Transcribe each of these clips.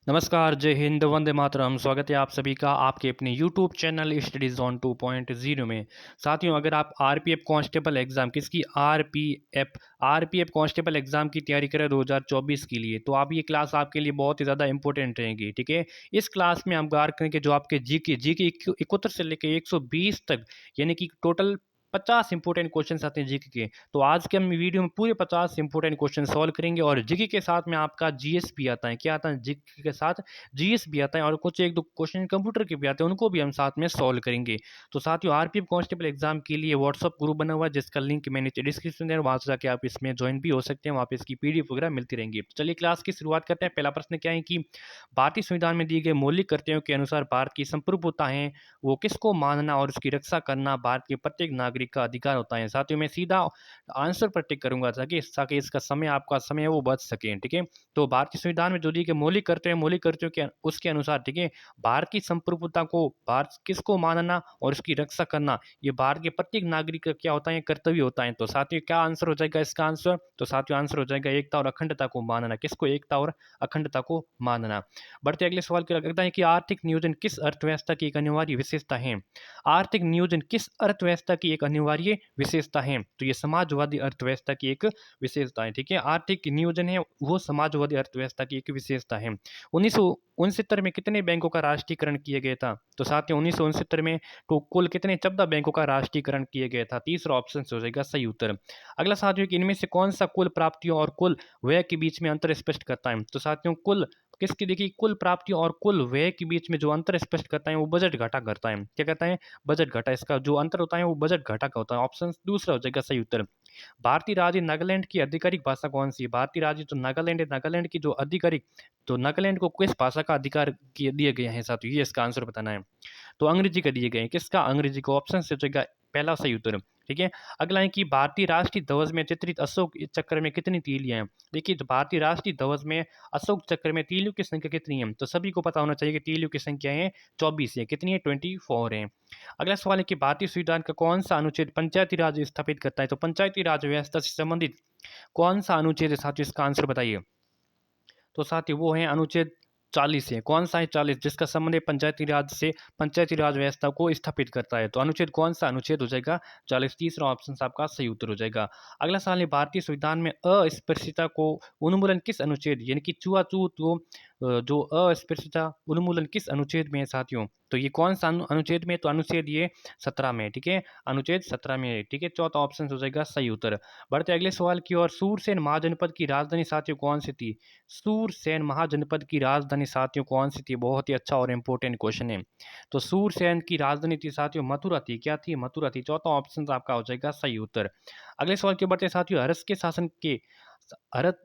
नमस्कार, जय हिंद, वंदे मातरम। स्वागत है आप सभी का आपके अपने यूट्यूब चैनल स्टडी जोन 2.0 में। साथियों, अगर आप आरपीएफ कांस्टेबल एग्ज़ाम किसकी आरपीएफ कांस्टेबल एग्ज़ाम की तैयारी करें 2024 के लिए, तो आप ये क्लास आपके लिए बहुत ही ज़्यादा इंपॉर्टेंट रहेगी। ठीक है, इस क्लास में हम बात करेंगे जो आपके जीके 71 से लेकर 120 तक, यानी कि टोटल 50 इंपॉर्टेंट क्वेश्चन आते हैं जीके के। तो आज के हम वीडियो में पूरे 50 इंपॉर्टेंट क्वेश्चन सॉल्व करेंगे और जीके के साथ में आपका जीएस भी आता है। क्या आता है? जीके के साथ जीएस भी आता है और कुछ एक दो क्वेश्चन कंप्यूटर के भी आते हैं, उनको भी हम साथ में सॉल्व करेंगे। तो साथियों, आरपीएफ कांस्टेबल एग्जाम के लिए व्हाट्सअप ग्रुप बना हुआ है जिसका लिंक मैंने डिस्क्रिप्शन में, वहां से जाके आप इसमें ज्वाइन भी हो सकते हैं। वहाँ पे इसकी पीडीएफ वगैरह मिलती रहेंगी। तो चलिए क्लास की शुरुआत करते हैं। पहला प्रश्न क्या है कि भारतीय संविधान में दिए गए मौलिक कर्तव्यों के अनुसार भारत की संप्रभुता है वो किसको मानना और उसकी रक्षा करना भारत के प्रत्येक नागरिक का अधिकार होता है। साथियों, मैं सीधा आंसर पर टिक करूंगा ताकि इसका समय, आपका समय है वो बच सके। ठीक है, तो भारतीय संविधान में जो दिए गए मौलिक कर्तव्य के उसके अनुसार, ठीक है, भारत की संप्रभुता को, भारत किसको मानना और उसकी रक्षा करना, ये भारत के प्रत्येक नागरिक का क्या होता है? कर्तव्य होता है। तो साथियों, क्या आंसर हो जाएगा इसका आंसर? तो साथियों, आंसर हो जाएगा एकता और अखंडता को मानना। किसको? एकता और अखंडता को मानना। बढ़ते अगले सवाल की ओर लगता है कि आर्थिक नियोजन किस अर्थव्यवस्था की एक अनिवार्य विशेषता है? आर्थिक नियोजन किस अर्थव्यवस्था की एक अनिवार्य विशेषता है? तो ये समाजवादी अर्थव्यवस्था की एक विशेषता है। ठीक है, आर्थिक नियोजन है वो समाजवादी अर्थव्यवस्था की एक विशेषता है। 1969 में कितने बैंकों का राष्ट्रीयकरण किया गया था? तो साथियों, 1969 में तो कुल कितने? 14 बैंकों का राष्ट्रीयकरण किया गया था। तीसरा ऑप्शन हो जाएगा सही उत्तर। अगला साथियों कि इनमें से कौन सा कुल प्राप्तियों और कुल व्यय के बीच में अंतर स्पष्ट करता है? तो साथियों, कुल किसकी? देखिए, कुल प्राप्तियों और कुल व्यय के बीच में जो अंतर स्पष्ट करता है वो बजट घटा करता है। क्या कहता है? बजट घटा। इसका जो अंतर होता है वो बजट घटा का होता है। ऑप्शन दूसरा हो जाएगा सही उत्तर। भारतीय राज्य नागालैंड की आधिकारिक भाषा कौन सी है? भारतीय राज्य जो नागालैंड है, नागालैंड की जो आधिकारिक, तो नागालैंड को किस भाषा का अधिकार दिए गए हैं साथियों? ये इसका आंसर बताना है। तो अंग्रेजी का दिए गए हैं। किसका? अंग्रेजी को। ऑप्शन से हो जाएगा पहला सही उत्तर। ठीक है, अगला है कि भारतीय राष्ट्रीय ध्वज में चित्रित अशोक चक्र में कितनी तीलियां हैं? देखिए, जो भारतीय राष्ट्रीय ध्वज में अशोक चक्र में तीलियों की संख्या कितनी है? तो सभी को पता होना चाहिए कि तीलियों की संख्या है 24 है। कितनी है? 24 है। अगला सवाल है कि भारतीय संविधान का कौन सा अनुच्छेद पंचायती राज स्थापित करता है? तो पंचायती राज व्यवस्था से संबंधित कौन सा अनुच्छेद है साथियों? इसका आंसर बताइए। तो साथियों, वो है अनुच्छेद 40 है। कौन सा है? 40, जिसका संबंध है पंचायती राज से, पंचायती राज व्यवस्था को स्थापित करता है। तो अनुच्छेद कौन सा? अनुच्छेद हो जाएगा 40। तीसरा ऑप्शन आपका सही उत्तर हो जाएगा। अगला सवाल है भारतीय संविधान में अस्पृश्यता को उन्मूलन किस अनुच्छेद, यानी कि छुआछूत को जो अस्पृश्यता उन्मूलन किस अनुच्छेद में है साथियों? तो ये कौन सा अनुच्छेद में? तो अनुच्छेद ये 17 में। ठीक है, अनुच्छेद 17 में है। ठीक है, चौथा ऑप्शन हो जाएगा सही उत्तर। बढ़ते अगले सवाल की ओर। सूरसेन महाजनपद की राजधानी साथियों कौन सी थी? सूरसेन महाजनपद की राजधानी साथियों कौन सी थी? बहुत ही अच्छा और इंपॉर्टेंट क्वेश्चन है। तो सूरसेन की राजधानी थी साथियों मथुरा थी। क्या थी? मथुरा थी। चौथा ऑप्शन आपका हो जाएगा सही उत्तर। अगले सवाल के बढ़ते साथियों,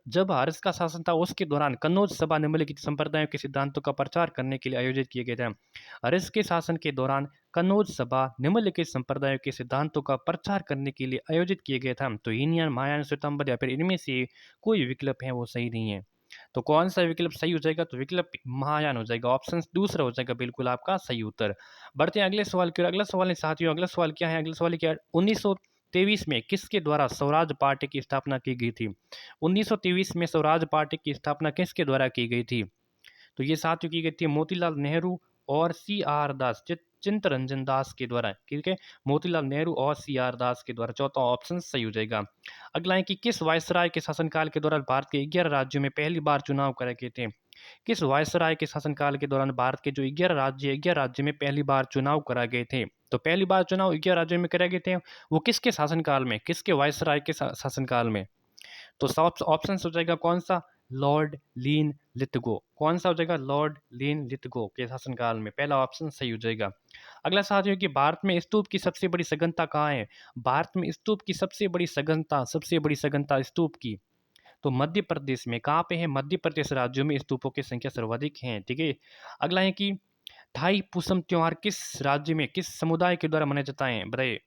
जब हर्ष का शासन था उसके दौरान कन्नौज सभा निम्नलिखित संप्रदायों के सिद्धांतों का प्रचार करने के लिए आयोजित किए गए थे। हर्ष के शासन के दौरान कन्नौज सभा निम्नलिखित संप्रदायों के सिद्धांतों का प्रचार करने के लिए आयोजित किए गए थे। तो हीनयान, महायान, श्वेतांबर या फिर इनमें से कोई विकल्प है वो सही नहीं है। तो कौन सा विकल्प सही हो जाएगा? तो विकल्प महायान हो जाएगा। ऑप्शन दूसरा हो जाएगा बिल्कुल आपका सही उत्तर। बढ़ते हैं अगले सवाल की ओर। अगला सवाल है साथियों, अगला सवाल क्या है? अगला सवाल क्या है? 1923 में किसके द्वारा स्वराज पार्टी की स्थापना की गई थी? 1923 में स्वराज पार्टी की स्थापना किसके द्वारा की गई थी? तो ये साथियों की गई थी मोतीलाल नेहरू और सी आर दास, चित्तरंजन दास के द्वारा। ठीक है, मोतीलाल नेहरू और सी आर दास के द्वारा। चौथा ऑप्शन सही हो जाएगा। अगला है कि किस वायसराय के शासनकाल के दौरान भारत के 11 राज्यों में पहली बार चुनाव कराए गए थे? किस वायसराय के शासनकाल के दौरान भारत के जो 11 राज्य में पहली बार चुनाव कराए गए थे? तो पहली बार चुनाव 11 राज्यों में कराए गए थे, वो किसके शासनकाल में? किसके वायसराय के शासनकाल में? तो ऑप्शन हो जाएगा कौन सा? लॉर्ड लीन लिथगो। कौन सा हो जाएगा? लॉर्ड लीन लिथगो के शासनकाल में। पहला ऑप्शन सही हो जाएगा। अगला साथियों कि भारत में स्तूप की सबसे बड़ी सघनता कहाँ है? भारत में स्तूप की सबसे बड़ी सघनता स्तूप की, तो मध्य प्रदेश में। कहाँ पे है? मध्य प्रदेश राज्यों में स्तूपों की संख्या सर्वाधिक है। ठीक है, अगला है कि थाई पुसम त्योहार किस राज्य में, किस समुदाय के द्वारा मनाया जाता है? बताइए।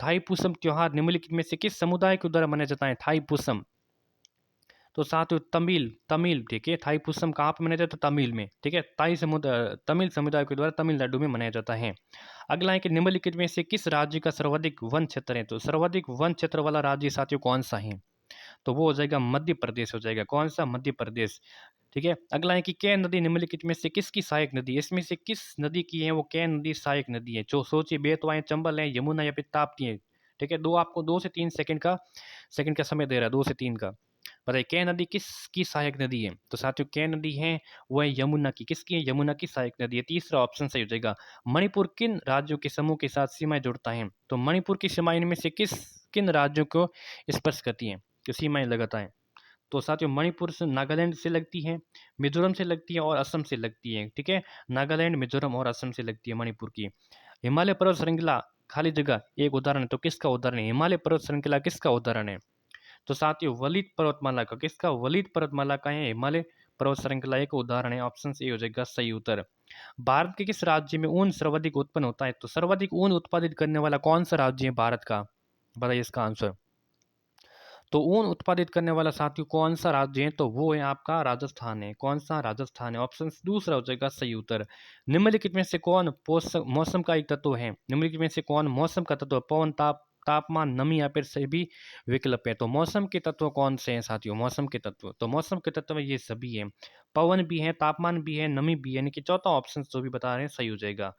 थाई पुसम त्योहार निम्नलिखित में से किस समुदाय के द्वारा मनाया जाता है? थाई पुसम। तो साथ तमिल तमिल। ठीक है, थाईपुसम कहाँ पे मनाया जाता है? तमिल में। ठीक है, तमिल समुदाय के द्वारा तमिलनाडु में मनाया जाता है। अगला है कि निम्नलिखित में से किस राज्य का सर्वाधिक वन क्षेत्र है? तो सर्वाधिक वन क्षेत्र वाला राज्य साथियों कौन सा है? तो वो हो जाएगा मध्य प्रदेश हो जाएगा। कौन सा? मध्य प्रदेश। ठीक है। अगला है कि कै नदी निम्नलिखित में से किसकी सहायक नदी है? इसमें से किस नदी की है वो कै नदी सहायक नदी है? जो सोचिए, बेतवा है, चंबल है, यमुना या फिर ताप्ती है। ठीक है, दो आपको 2 से 3 सेकंड का समय दे रहा है, 2 से 3 का। बताइए कै नदी किसकी सहायक नदी है? तो साथियों कै नदी है वो है यमुना की। किसकी है? यमुना की सहायक नदी है। तीसरा ऑप्शन सही हो जाएगा। मणिपुर किन राज्यों के समूह के साथ सीमाएं जोड़ता है? तो मणिपुर की सीमाएं इनमें से किन राज्यों को स्पर्श करती हैं, जो सीमाएं लगाता है? तो साथियों मणिपुर से नागालैंड से लगती है, मिजोरम से लगती है और असम से लगती है। ठीक है, नागालैंड, मिजोरम और असम से लगती है मणिपुर की। हिमालय पर्वत श्रृंखला खाली जगह एक उदाहरण है, तो किसका उदाहरण है? हिमालय पर्वत श्रृंखला किसका उदाहरण है? तो साथियों वलित पर्वतमाला का। किसका? वलित पर्वतमाला का है हिमालय पर्वत श्रृंखला एक उदाहरण है। ऑप्शन ए हो जाएगा सही उत्तर। भारत के किस राज्य में ऊन सर्वाधिक उत्पन्न होता है? तो सर्वाधिक ऊन उत्पादित करने वाला कौन सा राज्य है भारत का? बताइए इसका आंसर। तो ऊन उत्पादित करने वाला साथियों कौन सा राज्य है? तो वो है आपका राजस्थान है। कौन सा? राजस्थान है। ऑप्शन दूसरा हो जाएगा सही उत्तर। निम्नलिखित में से कौन मौसम का एक तत्व है? निम्नलिखित में से कौन मौसम का तत्व है? पवन, तापमान, नमी या फिर सभी विकल्प है। तो मौसम के तत्व कौन से हैं साथियों? मौसम के तत्व, तो मौसम के तत्व ये सभी हैं। पवन भी है, तापमान भी है, नमी भी है, यानी कि चौथा ऑप्शन जो भी बता रहे हैं सही हो जाएगा।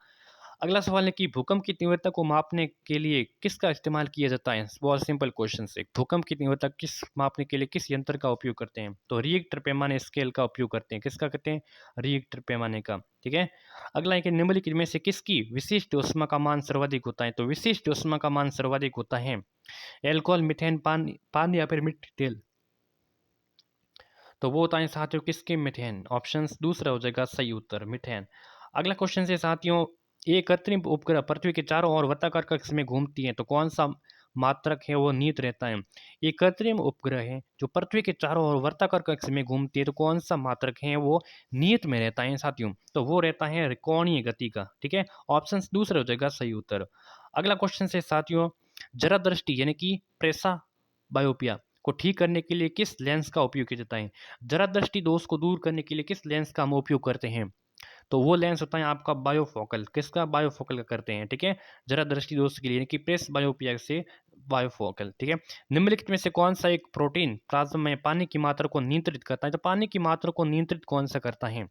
अगला सवाल है कि भूकंप की तीव्रता को मापने के लिए किसका इस्तेमाल किया जाता है? बहुत सिंपल क्वेश्चन है। भूकंप की तीव्रता किस मापने के लिए किस यंत्र का उपयोग करते हैं? तो रिएक्टर पैमाने स्केल का उपयोग करते हैं। किसका करते हैं? रिएक्टर पैमाने का। ठीक है। अगला है कि निम्नलिखित में से किसकी विशिष्ट ऊष्मा का मान सर्वाधिक होता है? तो विशिष्ट ऊष्मा का मान सर्वाधिक होता है एल्कोहल, मीथेन, पानी या फिर मिट्टी तेल। तो वो होता है साथियों किसके? मीथेन। ऑप्शन दूसरा हो जाएगा सही उत्तर, मीथेन। अगला क्वेश्चन है साथियों, एक कृत्रिम उपग्रह पृथ्वी के चारों ओर वृत्ताकार कक्ष में घूमती है, तो कौन सा मात्रक है वो नियत रहता है? एक कृत्रिम उपग्रह है जो पृथ्वी के चारों ओर वृत्ताकार कक्ष में घूमती है, तो कौन सा मात्रक है वो नियत में रहता है साथियों? तो वो रहता है कोणीय गति का। ठीक है, ऑप्शन दूसरा हो जाएगा सही उत्तर। अगला क्वेश्चन है साथियों, जरा दृष्टि यानी कि प्रेसा बायोपिया को ठीक करने के लिए किस लेंस का उपयोग किया जाता है? जरा दृष्टि दोष को दूर करने के लिए किस लेंस का हम उपयोग करते हैं? तो वो लेंस होता है आपका बायोफोकल। किसका? बायोफोकल का करते हैं। ठीक है, जरा दृष्टि दोष के लिए यानी कि प्रेस बायोपिया से बायोफोकल। ठीक है। निम्नलिखित में से कौन सा एक प्रोटीन प्लाज्मा में पानी की मात्रा को नियंत्रित करता है? तो पानी की मात्रा को नियंत्रित कौन सा करता है?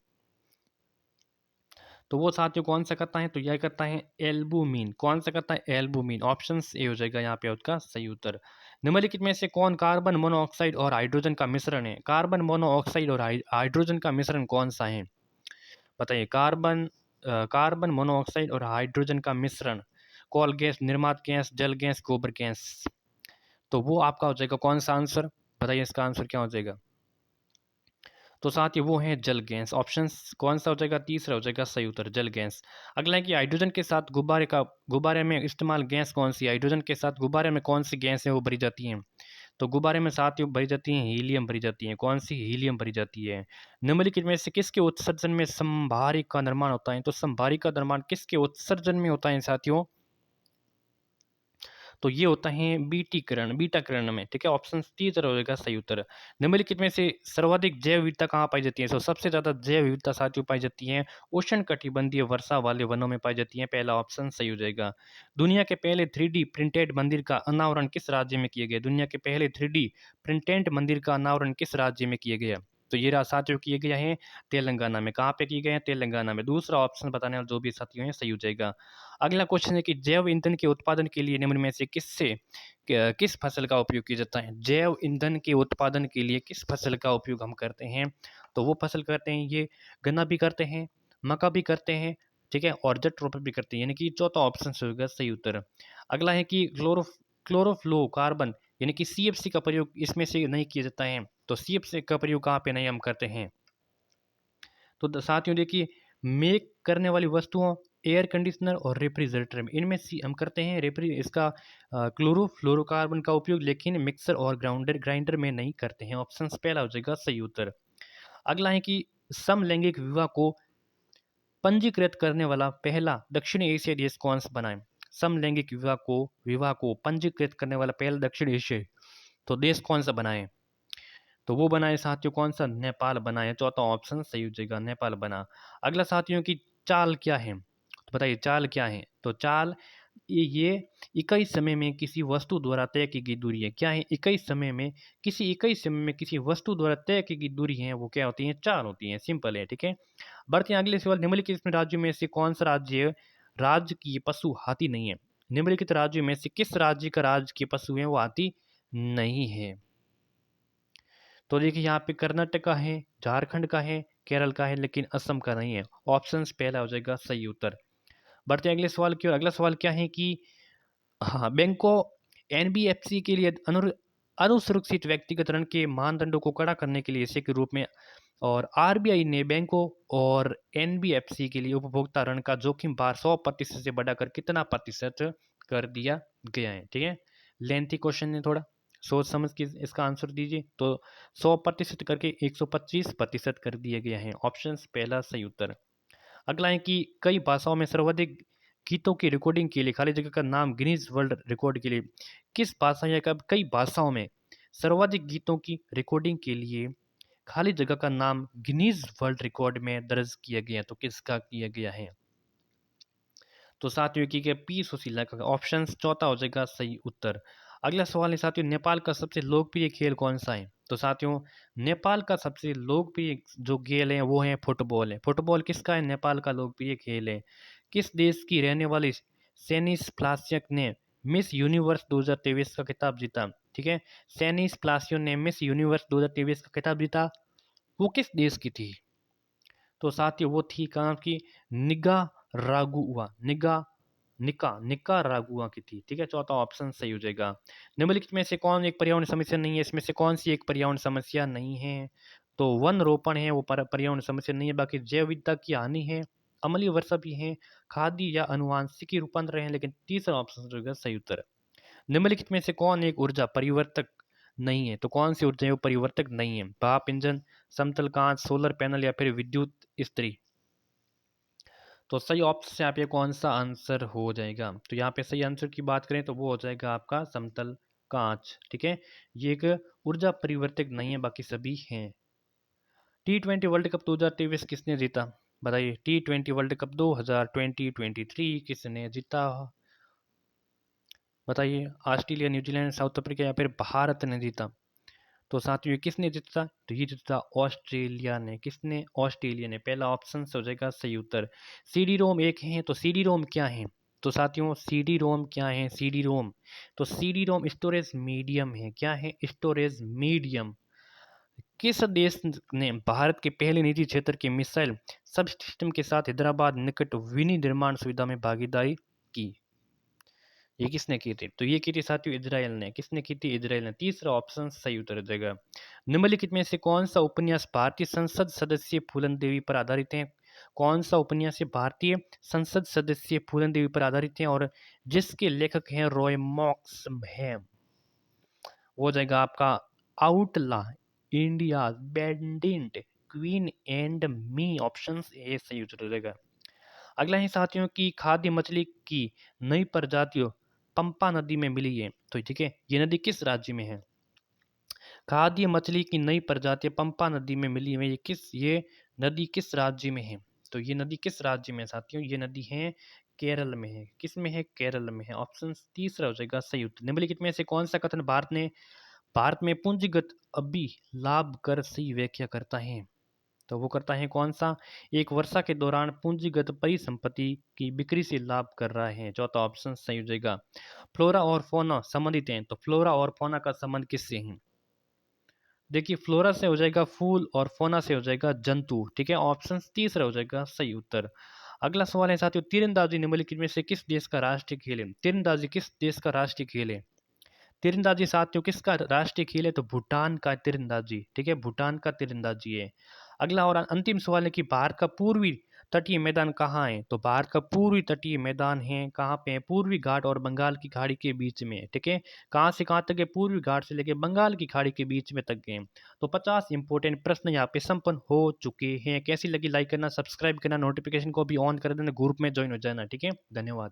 तो वो साथियों कौन सा करता है? तो यह करता है एल्बुमिन। कौन सा करता है? एल्बुमिन। ऑप्शन ए हो जाएगा यहाँ पे उसका सही उत्तर। निम्नलिखित में से कौन कार्बन मोनोऑक्साइड और हाइड्रोजन का मिश्रण है? कार्बन मोनोऑक्साइड और हाइड्रोजन का मिश्रण कौन सा है? बताइए। कार्बन मोनोऑक्साइड और हाइड्रोजन का मिश्रण, कॉल गैस, निर्मात गैस, जल गैस, गोबर गैस। तो वो आपका हो जाएगा कौन सा आंसर? बताइए इसका आंसर क्या हो जाएगा? तो साथ ही वो है जल गैस। ऑप्शन कौन सा हो जाएगा? तीसरा हो जाएगा सही उत्तर, जल गैस। अगला है कि हाइड्रोजन के साथ गुब्बारे में इस्तेमाल गैस कौन सी? हाइड्रोजन के साथ गुब्बारे में कौन सी गैस है वो भरी जाती है? तो गुब्बारे में साथ ही भरी जाती है हीलियम भरी जाती है। कौन सी? हीलियम भरी जाती है। निम्नलिखित में से किसके उत्सर्जन में संभारी का निर्माण होता है? तो संभारी का निर्माण किसके उत्सर्जन में होता है साथियों? तो ये होता है बीटा किरण में। ठीक है, ऑप्शन तीसरा हो जाएगा सही उत्तर। निम्नलिखित में से सर्वाधिक जैव विविधता कहाँ पाई जाती है? तो सबसे ज्यादा जैव विविधता साथियों पाई जाती है उष्ण कटिबंधीय वर्षा वाले वनों में पाई जाती है। पहला ऑप्शन सही हो जाएगा। दुनिया के पहले 3D प्रिंटेड मंदिर का अनावरण किस राज्य में किया गया? दुनिया के पहले 3D प्रिंटेड मंदिर का अनावरण किस राज्य में किया गया? तो ये साथियों किए गया है तेलंगाना में। कहाँ पे किए गए हैं? तेलंगाना में। दूसरा ऑप्शन बताने वाले जो भी साथियों है सही हो जाएगा। अगला क्वेश्चन है कि जैव ईंधन के उत्पादन के लिए निम्न में से किस फसल का उपयोग किया जाता है? जैव ईंधन के उत्पादन के लिए किस फसल का उपयोग हम करते हैं? तो वो फसल करते हैं ये गन्ना भी करते हैं, मक्का भी करते हैं, ठीक है, और जट्रोफा भी करते हैं, यानी कि चौथा ऑप्शन होगा सही उत्तर। अगला है कि क्लोरोफ्लोरोकार्बन यानी कि CFC का प्रयोग इसमें से नहीं किया जाता है। तो CFC का प्रयोग कहाँ पे नहीं हम करते हैं? तो साथियों देखिए, मेक करने वाली वस्तुओं, एयर कंडीशनर और रेफ्रिजरेटर में, इनमें हम करते हैं इसका क्लोरोफ्लोरोकार्बन का उपयोग, लेकिन मिक्सर और ग्राइंडर में नहीं करते हैं। ऑप्शन पहला हो जाएगा सही उत्तर। अगला है कि समलैंगिक विवाह को पंजीकृत करने वाला पहला दक्षिण एशियाई देश कौन सा बना है? समलैंगिक विवाह को पंजीकृत करने वाला पहला दक्षिण एशियाई तो देश कौन सा बना है? तो वो बना है साथियों कौन सा? नेपाल बना है। चौथा ऑप्शन सही हो जाएगा, नेपाल बना। अगला साथियों की चाल क्या है? तो बताइए चाल क्या है? तो चाल ये इकाई समय में किसी वस्तु द्वारा तय की गई दूरी है। क्या है? इकाई समय में किसी वस्तु द्वारा तय की गई दूरी है, वो क्या होती है? 4 होती हैं। सिंपल है, ठीक है। बढ़ते हैं अगले सवाल। निम्नलिखित राज्यों में से कौन सा राज्य की पशु हाथी नहीं है? निम्नलिखित राज्यों में से किस राज्य का की पशु है वो हाथी नहीं है? तो देखिए यहाँ पे कर्नाटक का है, झारखंड का है, केरल का है, लेकिन असम का नहीं है। ऑप्शन पहला हो जाएगा सही उत्तर। बढ़ते हैं अगले सवाल की ओर। अगला सवाल क्या है कि हाँ, बैंक को एनबीएफसी के लिए अनुसुरक्षित व्यक्तिगत ऋण के मानदंडों को कड़ा करने के लिए इसे के रूप में और आरबीआई ने बैंकों और एनबीएफसी के लिए उपभोक्ता ऋण का जोखिम भार 100% से बढ़ाकर कितना प्रतिशत कर दिया गया है? ठीक है, लेंथी क्वेश्चन है थोड़ा, सोच समझ के इसका आंसर दीजिए। तो 100% करके 125% कर दिया गया है। ऑप्शन पहला सही उत्तर। अगला है कि कई भाषाओं में सर्वाधिक गीतों की रिकॉर्डिंग के लिए खाली जगह का नाम गिनीज वर्ल्ड रिकॉर्ड के लिए किस भाषा या कब कई भाषाओं में सर्वाधिक गीतों की रिकॉर्डिंग के लिए खाली जगह का नाम गिनीज वर्ल्ड रिकॉर्ड में दर्ज किया गया, तो किसका किया गया है? तो साथियों की के पी सुशीला का ऑप्शन चौथा हो जाएगा सही उत्तर। अगला सवाल है साथियों, नेपाल का सबसे लोकप्रिय खेल कौन सा है? तो साथियों, नेपाल का सबसे लोकप्रिय जो खेल है वो है फुटबॉल है। फुटबॉल किसका है? नेपाल का लोकप्रिय खेल है। किस देश की रहने वाली सेनिस प्लासियक ने मिस यूनिवर्स 2023 का खिताब जीता? ठीक है, सेनिस प्लासियो ने मिस यूनिवर्स 2023 का खिताब जीता, वो किस देश की थी? तो साथियों वो थी कहाँ की? निगा रागुआ, निका रागुआ की थी। ठीक है, चौथा ऑप्शन सही हो जाएगा। निम्नलिखित में से कौन एक पर्यावरण समस्या नहीं है? इसमें से कौन सी एक पर्यावरण समस्या नहीं है? तो वन रोपण है, वो पर्यावरण समस्या नहीं है। बाकी जैव विविधता की हानि है, अम्लीय वर्षा भी है, खाद्य या अनुवांशिकी रूपांतर है, लेकिन तीसरा ऑप्शन जो है सही उत्तर है। निम्नलिखित में से कौन एक ऊर्जा परिवर्तक नहीं है? तो कौन सी ऊर्जा है वो परिवर्तक नहीं है? भाप इंजन, समतल कांच, सोलर पैनल या फिर विद्युत इस्त्री? तो सही ऑप्शन से आप ये कौन सा आंसर हो जाएगा? तो यहाँ पे सही आंसर की बात करें तो वो हो जाएगा आपका समतल कांच। ठीक है, ये एक ऊर्जा परिवर्तक नहीं है, बाकी सभी हैं। T20 वर्ल्ड कप 2023 किसने जीता? बताइए, T20 वर्ल्ड कप 2023 किसने जीता? बताइए, ऑस्ट्रेलिया, न्यूजीलैंड, साउथ अफ्रीका या फिर भारत ने जीता? तो साथियों, ये किसने जीता? तो ये जीता ऑस्ट्रेलिया ने। किसने? ऑस्ट्रेलिया ने। पहला ऑप्शन हो जाएगा सही उत्तर। सीडी रोम एक है, तो सीडी रोम क्या है? तो साथियों, सीडी रोम क्या है? सीडी रोम, तो सीडी रोम स्टोरेज मीडियम है। क्या है? Storage medium. किस देश ने भारत के पहले निजी क्षेत्र के मिसाइल सब सिस्टम के साथ हैदराबाद निकट विनिर्माण सुविधा में भागीदारी की? ये किसने की थी? तो ये की थी साथियों इजराइल ने। किसने की थी? इजराइल ने। तीसरा ऑप्शन सही उत्तर हो जाएगा। निम्नलिखित में से कौन सा उपन्यास भारतीय संसद सदस्य फूलन देवी पर आधारित है? कौन सा उपन्यास भारतीय संसद सदस्य फूलन देवी पर आधारित है और जिसके लेखक हैं रॉय मॉक्स है? वो हो जाएगा आपका outlaw India bandit queen and me. Option A सही उत्तर हो जाएगा। अगला है साथियों की खाद्य मछली की नई प्रजातियों पंपा नदी में मिली है। तो ठीक है, ये नदी किस राज्य में है? खाद्य मछली की नई प्रजाति पंपा नदी में मिली है। ये नदी किस राज्य में है? तो ये नदी किस राज्य में है साथियों? ये नदी है केरल में है। किस में है? केरल में है। ऑप्शन तीसरा हो जाएगा सही उत्तर। निम्नलिखित में से कौन सा कथन भारत में पूंजीगत अभिलाभ कर सही व्याख्या करता है? तो वो करता है कौन सा? एक वर्षा के दौरान पूंजीगत परिसंपत्ति की बिक्री से लाभ कर रहा है। चौथा ऑप्शन सही हो जाएगा। फ्लोरा और फोना संबंधित हैं, तो फ्लोरा और फोना का संबंध किससे है? देखिए, फ्लोरा से हो जाएगा फूल और फोना से हो जाएगा जंतु। ठीक है, ऑप्शन तीसरा हो जाएगा सही उत्तर। अगला सवाल है साथियों, तीरंदाजी निम्नलिखित में से किस देश का राष्ट्रीय खेल है? तीरंदाजी किस देश का राष्ट्रीय खेल है? तीरंदाजी साथियों किसका राष्ट्रीय खेल है? तो भूटान का तीरंदाजी। ठीक है, भूटान का तीरंदाजी है। अगला और अंतिम सवाल है कि भारत का पूर्वी तटीय मैदान कहाँ है? तो भारत का पूर्वी तटीय मैदान है कहाँ पे है? पूर्वी घाट और बंगाल की खाड़ी के बीच में। ठीक है, कहाँ से कहाँ तक है? पूर्वी घाट से लेके बंगाल की खाड़ी के बीच में तक गए। तो 50 इंपोर्टेंट प्रश्न यहाँ पे संपन्न हो चुके हैं। कैसी लगी? लाइक करना, सब्सक्राइब करना, नोटिफिकेशन को भी ऑन कर देना, ग्रुप में ज्वाइन हो जाना। ठीक है, धन्यवाद।